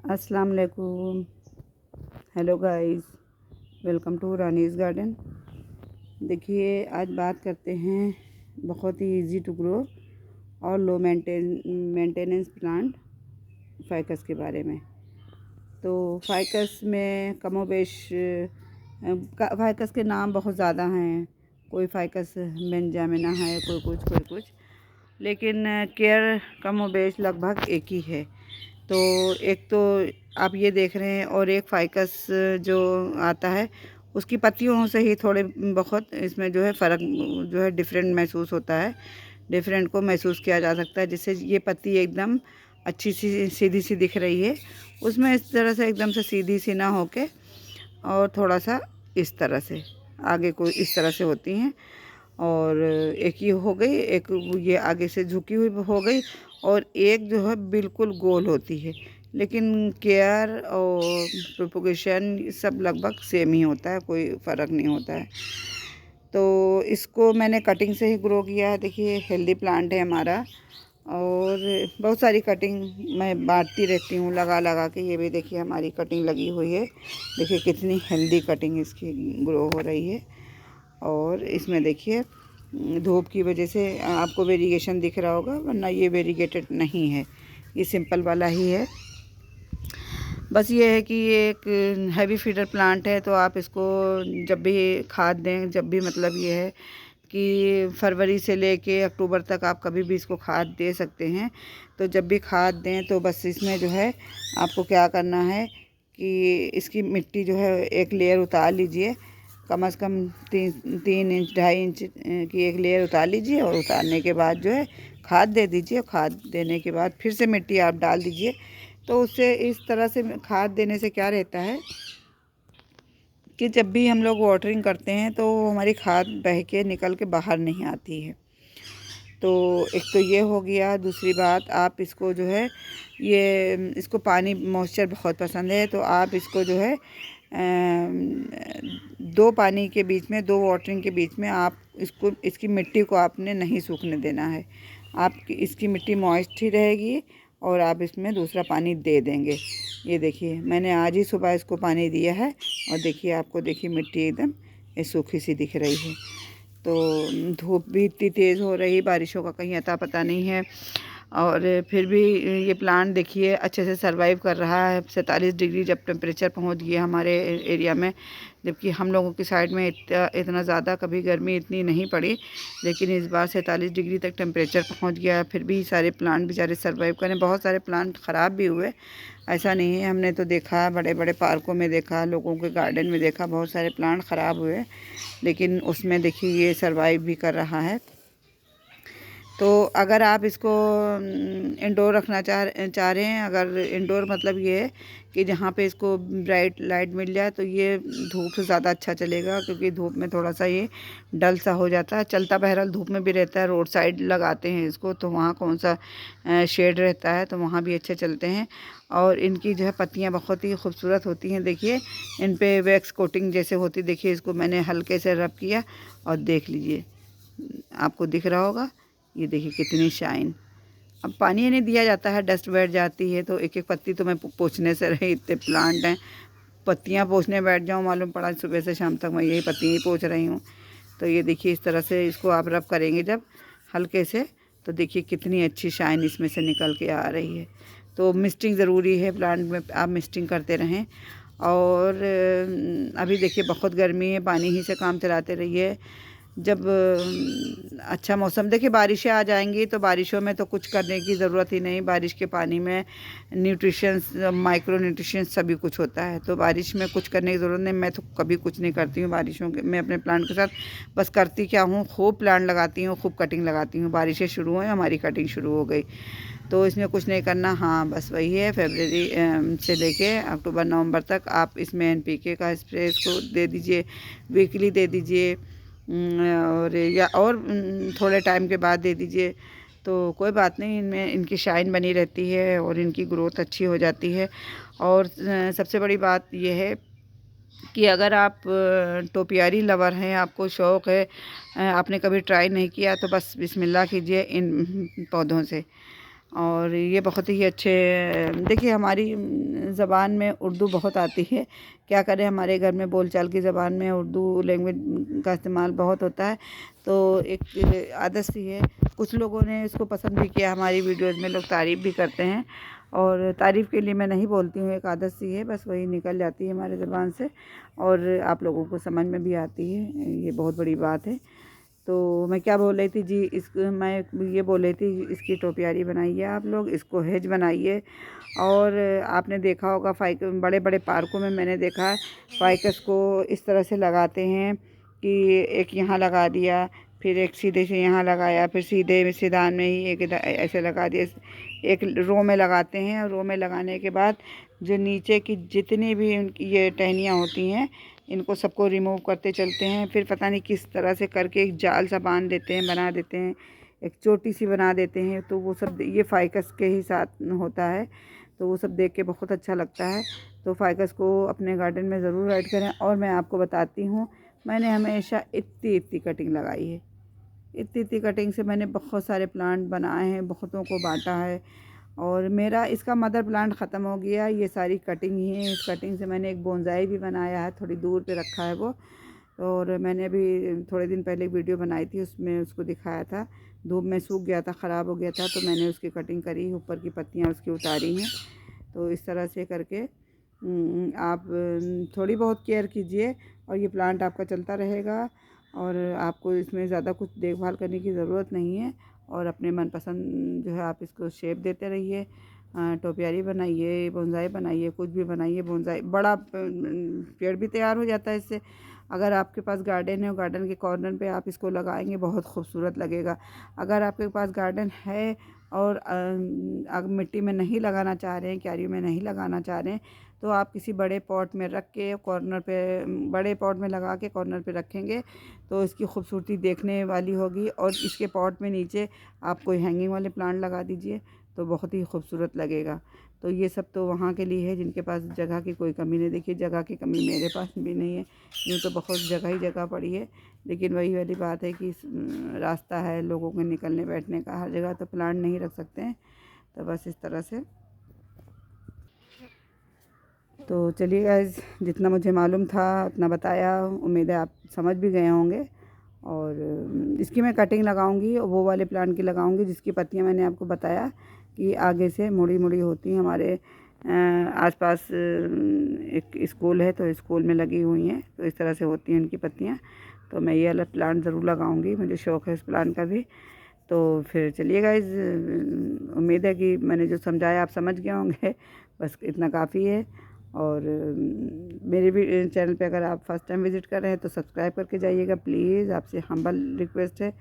अस्सलाम वालेकुम। Hello guys, welcome to Rani's garden. देखिए, आज बात करते हैं बहुत ही इजी टू ग्रो और लो मेंटेनेंस प्लांट फाइकस के बारे में। तो फाइकस में कमोबेश फाइकस के नाम बहुत ज़्यादा हैं। कोई फाइकस बेंजामिना है, कोई कुछ, लेकिन केयर कमोबेश लगभग एक ही है। तो एक तो आप ये देख रहे हैं, और एक फाइकस जो आता है उसकी पत्तियों से ही थोड़े बहुत इसमें जो है फ़र्क जो है डिफरेंट महसूस होता है। डिफरेंट को महसूस किया जा सकता है, जिससे ये पत्ती एकदम अच्छी सी सीधी सी दिख रही है। उसमें इस तरह से एकदम से सीधी सी ना होके और थोड़ा सा इस तरह से आगे को इस तरह से होती हैं। और एक ये हो गई, एक ये आगे से झुकी हुई हो गई, और एक जो है बिल्कुल गोल होती है। लेकिन केयर और प्रोपोगेशन सब लगभग सेम ही होता है, कोई फ़र्क नहीं होता है। तो इसको मैंने कटिंग से ही ग्रो किया है। देखिए, हेल्दी प्लांट है हमारा, और बहुत सारी कटिंग मैं बांटती रहती हूँ लगा लगा के। ये भी देखिए हमारी कटिंग लगी हुई है। देखिए कितनी हेल्दी कटिंग इसकी ग्रो हो रही है। और इसमें देखिए धूप की वजह से आपको वेरिएशन दिख रहा होगा, वरना ये वेरीगेटेड नहीं है, ये सिंपल वाला ही है। बस ये है कि ये एक हैवी फीडर प्लांट है, तो आप इसको जब भी खाद दें, जब भी मतलब ये है कि फरवरी से लेके अक्टूबर तक आप कभी भी इसको खाद दे सकते हैं। तो जब भी खाद दें तो बस इसमें जो है आपको क्या करना है कि इसकी मिट्टी जो है एक लेयर उतार लीजिए। कम से कम 3 इंच 2.5 इंच की एक लेयर उतार लीजिए, और उतारने के बाद जो है खाद दे दीजिए। खाद देने के बाद फिर से मिट्टी आप डाल दीजिए। तो उससे इस तरह से खाद देने से क्या रहता है कि जब भी हम लोग वाटरिंग करते हैं तो हमारी खाद बह के निकल के बाहर नहीं आती है। तो एक तो ये हो गया। दूसरी बात, आप इसको जो है इसको पानी मॉइस्चर बहुत पसंद है, तो आप इसको जो है 2 पानी के बीच में, 2 वाटरिंग के बीच में आप इसकी मिट्टी को आपने नहीं सूखने देना है। आपकी इसकी मिट्टी मॉइस्ट ही रहेगी, और आप इसमें दूसरा पानी दे देंगे। ये देखिए, मैंने आज ही सुबह इसको पानी दिया है, और देखिए आपको देखिए मिट्टी एकदम सूखी सी दिख रही है। तो धूप भी इतनी तेज़ हो रही, बारिशों का कहीं अता पता नहीं है, और फिर भी ये प्लांट देखिए अच्छे से सरवाइव कर रहा है। 47 डिग्री जब टेम्परेचर पहुंच गया हमारे एरिया में, जबकि हम लोगों की साइड में इतना ज़्यादा कभी गर्मी इतनी नहीं पड़ी, लेकिन इस बार 47 डिग्री तक टेम्परेचर पहुंच गया। फिर भी सारे प्लांट बेचारे सरवाइव करें। बहुत सारे प्लांट ख़राब भी हुए, ऐसा नहीं है। हमने तो देखा, बड़े बड़े पार्कों में देखा, लोगों के गार्डन में देखा, बहुत सारे प्लांट ख़राब हुए, लेकिन उसमें देखिए ये सरवाइव भी कर रहा है। तो अगर आप इसको इंडोर रखना चाह रहे हैं, अगर इंडोर मतलब ये है कि जहाँ पे इसको ब्राइट लाइट मिल जाए, तो ये धूप से ज़्यादा अच्छा चलेगा, क्योंकि धूप में थोड़ा सा ये डल सा हो जाता है। चलता बहरहाल धूप में भी रहता है। रोड साइड लगाते हैं इसको, तो वहाँ कौन सा शेड रहता है, तो वहाँ भी अच्छे चलते हैं। और इनकी जो है पत्तियाँ बहुत ही खूबसूरत होती हैं। देखिए, इन पर वैक्स कोटिंग जैसे होती। देखिए, इसको मैंने हल्के से रब किया, और देख लीजिए आपको दिख रहा होगा। ये देखिए कितनी शाइन। अब पानी नहीं दिया जाता है, डस्ट बैठ जाती है, तो एक एक पत्ती तो मैं पोंछने से रही। इतने प्लांट हैं, पत्तियां पोंछने बैठ जाऊँ, मालूम पड़ा सुबह से शाम तक मैं यही पत्तियां ही पोंछ रही हूँ। तो ये देखिए इस तरह से इसको आप रब करेंगे जब हल्के से, तो देखिए कितनी अच्छी शाइन इसमें से निकल के आ रही है। तो मिस्टिंग ज़रूरी है प्लांट में, आप मिस्टिंग करते रहें। और अभी देखिए बहुत गर्मी है, पानी ही से काम चलाते रहिए। जब अच्छा मौसम, देखिए बारिशें आ जाएंगी, तो बारिशों में तो कुछ करने की ज़रूरत ही नहीं। बारिश के पानी में न्यूट्रिशंस, माइक्रो न्यूट्रिशंस सभी कुछ होता है, तो बारिश में कुछ करने की ज़रूरत नहीं। मैं तो कभी कुछ नहीं करती हूँ बारिशों के मैं अपने प्लांट के साथ। बस करती क्या हूँ, खूब प्लांट लगाती हूँ, खूब कटिंग लगाती हूँ। बारिशें शुरू हुई, हमारी कटिंग शुरू हो गई, तो इसमें कुछ नहीं करना। हाँ, बस वही है, फरवरी से लेके अक्टूबर नवंबर तक आप इसमें NPK का स्प्रे इसको दे दीजिए, वीकली दे दीजिए, और थोड़े टाइम के बाद दे दीजिए। तो कोई बात नहीं, इनमें इनकी शाइन बनी रहती है, और इनकी ग्रोथ अच्छी हो जाती है। और सबसे बड़ी बात यह है कि अगर आप टोपियारी लवर हैं, आपको शौक़ है, आपने कभी ट्राई नहीं किया, तो बस बिस्मिल्लाह कीजिए इन पौधों से। और ये बहुत ही अच्छे, देखिए हमारी ज़बान में उर्दू बहुत आती है। क्या करें, हमारे घर में बोलचाल की ज़बान में उर्दू लैंग्वेज का इस्तेमाल बहुत होता है। तो एक आदत सी है। कुछ लोगों ने इसको पसंद भी किया, हमारी वीडियोज़ में लोग तारीफ़ भी करते हैं, और तारीफ़ के लिए मैं नहीं बोलती हूँ, एक आदत सी है, बस वही निकल जाती है हमारी ज़बान से और आप लोगों को समझ में भी आती है। ये बहुत बड़ी बात है। तो मैं क्या बोल रही थी जी, मैं ये बोल रही थी, इसकी टोपियारी बनाइए आप लोग, इसको हेज बनाइए। और आपने देखा होगा बड़े बड़े पार्कों में मैंने देखा है फाइकस को इस तरह से लगाते हैं कि एक यहाँ लगा दिया, फिर एक सीधे से यहाँ लगाया, फिर सीधे सीधान में ही एक ऐसे लगा दिया। एक रो में लगाते हैं, और रो में लगाने के बाद जो नीचे की जितनी भी उनकी ये टहनियाँ होती हैं, इनको सबको रिमूव करते चलते हैं। फिर पता नहीं किस तरह से करके एक जाल सा बांध देते हैं, बना देते हैं, एक चोटी सी बना देते हैं। तो वो सब ये फाइकस के ही साथ होता है। तो वो सब देख के बहुत अच्छा लगता है। तो फाइकस को अपने गार्डन में ज़रूर ऐड करें। और मैं आपको बताती हूँ, मैंने हमेशा इतनी इतनी कटिंग लगाई है। इतनी इतनी कटिंग से मैंने बहुत सारे प्लांट बनाए हैं, बहुतों को बांटा है। और मेरा इसका मदर प्लांट ख़त्म हो गया, ये सारी कटिंग ही है। इस कटिंग से मैंने एक बोनसाई भी बनाया है, थोड़ी दूर पे रखा है वो। और मैंने अभी थोड़े दिन पहले एक वीडियो बनाई थी, उसमें उसको दिखाया था। धूप में सूख गया था, ख़राब हो गया था, तो मैंने उसकी कटिंग करी, ऊपर की पत्तियाँ उसकी उतारी हैं। तो इस तरह से करके आप थोड़ी बहुत केयर कीजिए और ये प्लांट आपका चलता रहेगा। और आपको इसमें ज़्यादा कुछ देखभाल करने की ज़रूरत नहीं है। और अपने मनपसंद जो है आप इसको शेप देते रहिए। टोपियारी बनाइए, बोनसाई बनाइए, कुछ भी बनाइए। बोनसाई बड़ा पेड़ भी तैयार हो जाता है इससे। अगर आपके पास गार्डन है और गार्डन के कॉर्नर पे आप इसको लगाएंगे, बहुत खूबसूरत लगेगा। अगर आपके पास गार्डन है और अगर मिट्टी में नहीं लगाना चाह रहे हैं, क्यारियों में नहीं लगाना चाह रहे हैं, तो आप किसी बड़े पॉट में रख के कॉर्नर पे, बड़े पॉट में लगा के कॉर्नर पे रखेंगे तो इसकी खूबसूरती देखने वाली होगी। और इसके पॉट में नीचे आप कोई हैंगिंग वाले प्लांट लगा दीजिए तो बहुत ही खूबसूरत लगेगा। तो ये सब तो वहाँ के लिए है जिनके पास जगह की कोई कमी नहीं। देखिए, जगह की कमी मेरे पास भी नहीं है, यूँ तो बहुत जगह ही जगह पड़ी है। लेकिन वही वाली बात है कि रास्ता है लोगों के निकलने बैठने का, हर जगह तो प्लांट नहीं रख सकते हैं। तो बस इस तरह से। तो चलिए गाइस, जितना मुझे मालूम था उतना बताया। उम्मीद है आप समझ भी गए होंगे। और इसकी मैं कटिंग लगाऊंगी, और वो वाले प्लांट की लगाऊंगी जिसकी पत्तियां मैंने आपको बताया कि आगे से मुड़ी मुड़ी होती हैं। हमारे आसपास एक स्कूल है, तो स्कूल में लगी हुई हैं, तो इस तरह से होती हैं उनकी पत्तियां। तो मैं ये वाला प्लांट ज़रूर लगाऊंगी, मुझे शौक़ है इस प्लांट का भी। तो फिर चलिए गाइस, उम्मीद है कि मैंने जो समझाया आप समझ गए होंगे। बस इतना काफ़ी है। और मेरे भी चैनल पे अगर आप फर्स्ट टाइम विज़िट कर रहे हैं तो सब्सक्राइब करके जाइएगा प्लीज़, आपसे हम्बल रिक्वेस्ट है।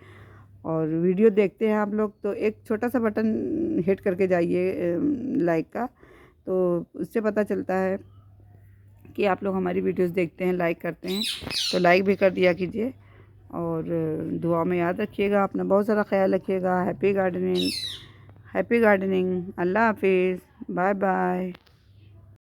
और वीडियो देखते हैं आप लोग तो एक छोटा सा बटन हिट करके जाइए लाइक का, तो उससे पता चलता है कि आप लोग हमारी वीडियोस देखते हैं, लाइक करते हैं। तो लाइक भी कर दिया कीजिए। और दुआ में याद रखिएगा, अपना बहुत सारा ख्याल रखिएगा। Happy gardening, happy gardening. अल्लाह हाफिज़, बाय बाय।